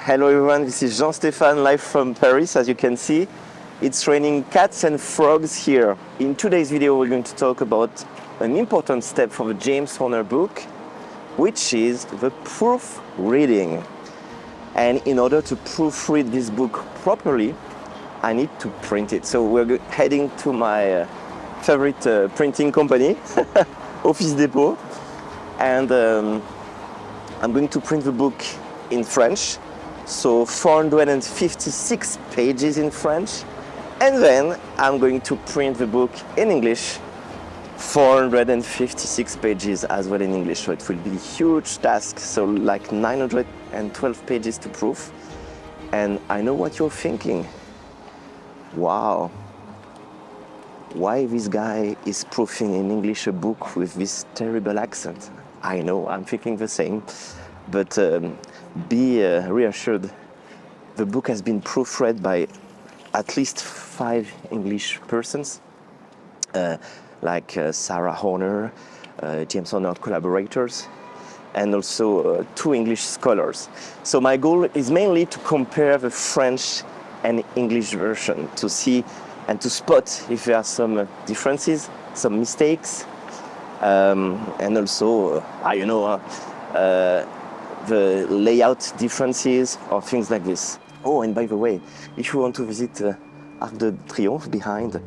Hello everyone, this is Jean-Stefan live from Paris. As you can see, it's raining cats and frogs here. In today's video, we're going to talk about an important step for the James Horner book, which is the proofreading. And in order to proofread this book properly, I need to print it. So we're heading to my favorite printing company, Office Depot, and I'm going to print the book in French, so 456 pages in French, and then I'm going to print the book in English, 456 pages as well in English, so it will be a huge task, so like 912 pages to proof. And I know what you're thinking. Wow, why this guy is proofing in English a book with this terrible accent? I know, I'm thinking the same, but be reassured, the book has been proofread by at least 5 English persons, like Sarah Horner, James Horner collaborators, and also 2 English scholars. So my goal is mainly to compare the French and English version to see and to spot if there are some differences, some mistakes, and also, the layout differences or things like this. Oh, and by the way, if you want to visit Arc de Triomphe behind,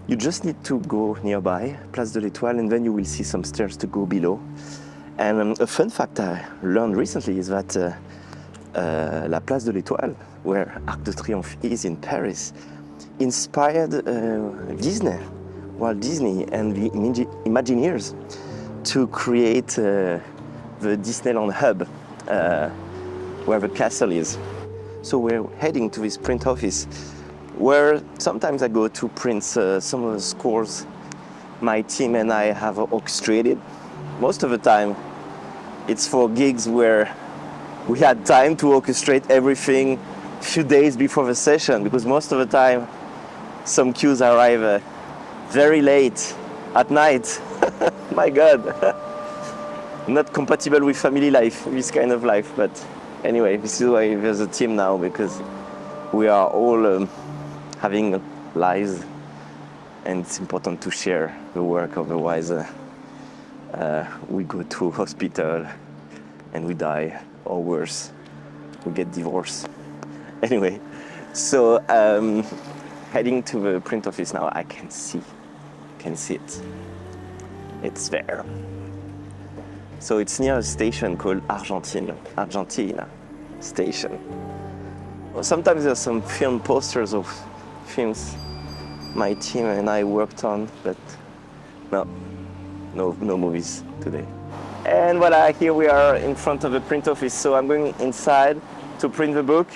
you just need to go nearby, Place de l'Étoile, and then you will see some stairs to go below. And a fun fact I learned recently is that La Place de l'Étoile, where Arc de Triomphe is in Paris, inspired Disney, Walt Disney and the Imagineers to create the Disneyland hub where the castle is. So we're heading to this print office where sometimes I go to print some of the scores my team and I have orchestrated. Most of the time it's for gigs where we had time to orchestrate everything a few days before the session, because most of the time some cues arrive very late at night. My God. Not compatible with family life, this kind of life, but anyway, this is why there's a team now, because we are all having lives and it's important to share the work, otherwise we go to hospital and we die, or worse, we get divorced. Anyway, so heading to the print office now. I can see it. It's there. So it's near a station called Argentina station. Well, sometimes there's some film posters of films my team and I worked on, but no movies today. And voila, here we are in front of the print office. So I'm going inside to print the book,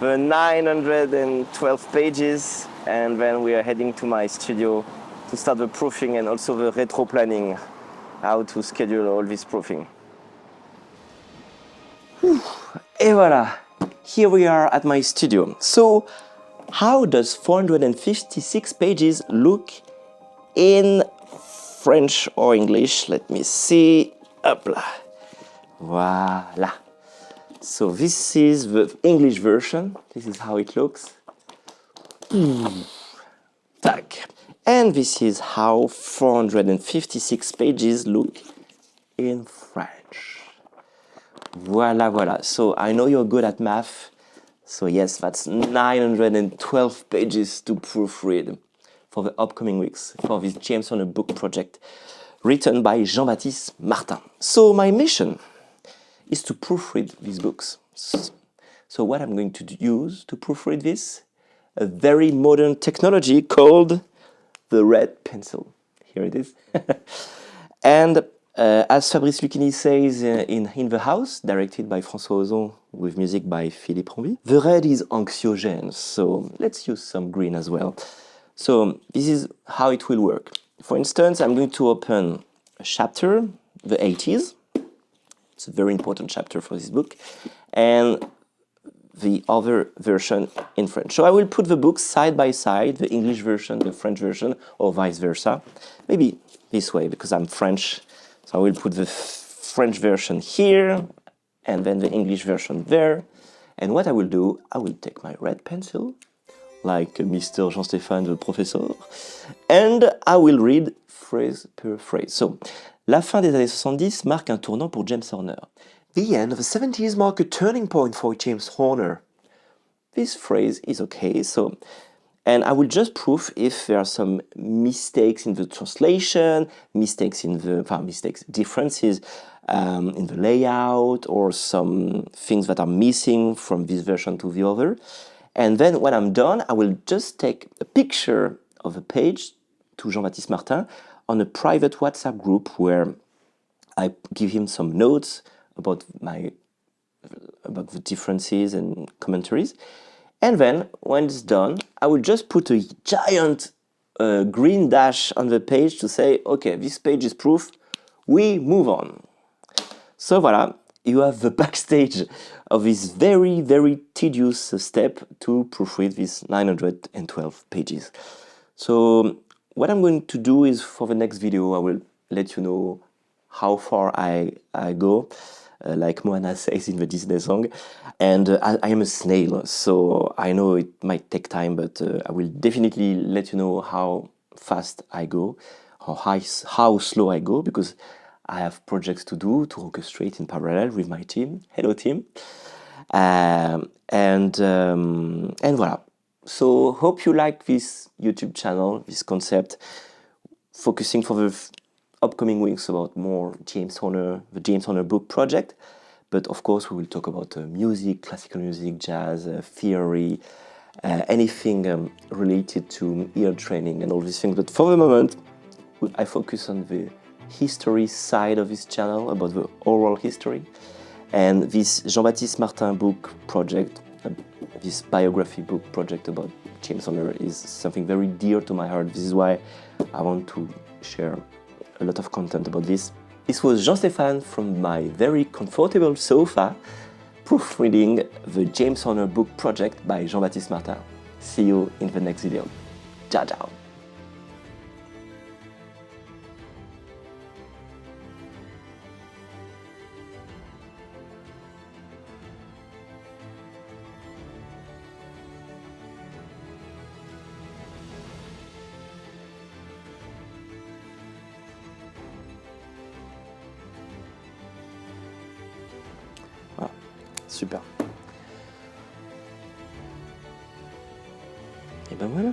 the 912 pages, and then we are heading to my studio to start the proofing and also the retro planning, how to schedule all this proofing. Et voilà, here we are at my studio. So, how does 456 pages look in French or English? Let me see. Hop là. Voilà. So this is the English version. This is how it looks. Tac. And this is how 456 pages look in French. Voila. So I know you're good at math. So yes, that's 912 pages to proofread for the upcoming weeks for this James Horner book project written by Jean-Baptiste Martin. So my mission is to proofread these books. So what I'm going to use to proofread this? A very modern technology called the red pencil. Here it is. And as Fabrice Lucchini says in The House, directed by François Ozon with music by Philippe Rombly, the red is anxiogène, so let's use some green as well. So this is how it will work. For instance, I'm going to open a chapter, the 80s. It's a very important chapter for this book. And the other version in French. So I will put the books side by side, the English version, the French version, or vice versa. Maybe this way, because I'm French. So I will put the French version here, and then the English version there. And what I will do, I will take my red pencil, like Mr. Jean-Stefan, the professor, and I will read phrase per phrase. So, la fin des années 70 marque un tournant pour James Horner. The end of the 70s mark a turning point for James Horner. This phrase is okay, so, and I will just prove if there are some mistakes in the translation, differences in the layout, or some things that are missing from this version to the other. And then when I'm done, I will just take a picture of the page to Jean-Baptiste Martin on a private WhatsApp group where I give him some notes about the differences and commentaries. And then, when it's done, I will just put a giant green dash on the page to say, okay, this page is proof, we move on. So voilà, you have the backstage of this very, very tedious step to proofread these 912 pages. So what I'm going to do is, for the next video, I will let you know how far I go, like Moana says in the Disney song. And I am a snail, so I know it might take time, but I will definitely let you know how fast I go, or how slow I go, because I have projects to do, to orchestrate in parallel with my team. Hello, team. And voilà. So hope you like this YouTube channel, this concept, focusing for the upcoming weeks about more James Horner, the James Horner book project. But of course, we will talk about music, classical music, jazz, theory, anything related to ear training and all these things. But for the moment, I focus on the history side of this channel, about the oral history. And this Jean-Baptiste Martin book project, this biography book project about James Horner, is something very dear to my heart. This is why I want to share a lot of content about this. This was Jean-Stefan from my very comfortable sofa, proofreading the James Horner book project by Jean-Baptiste Martin. See you in the next video. Ciao, ciao. Voilà, super. Et ben voilà.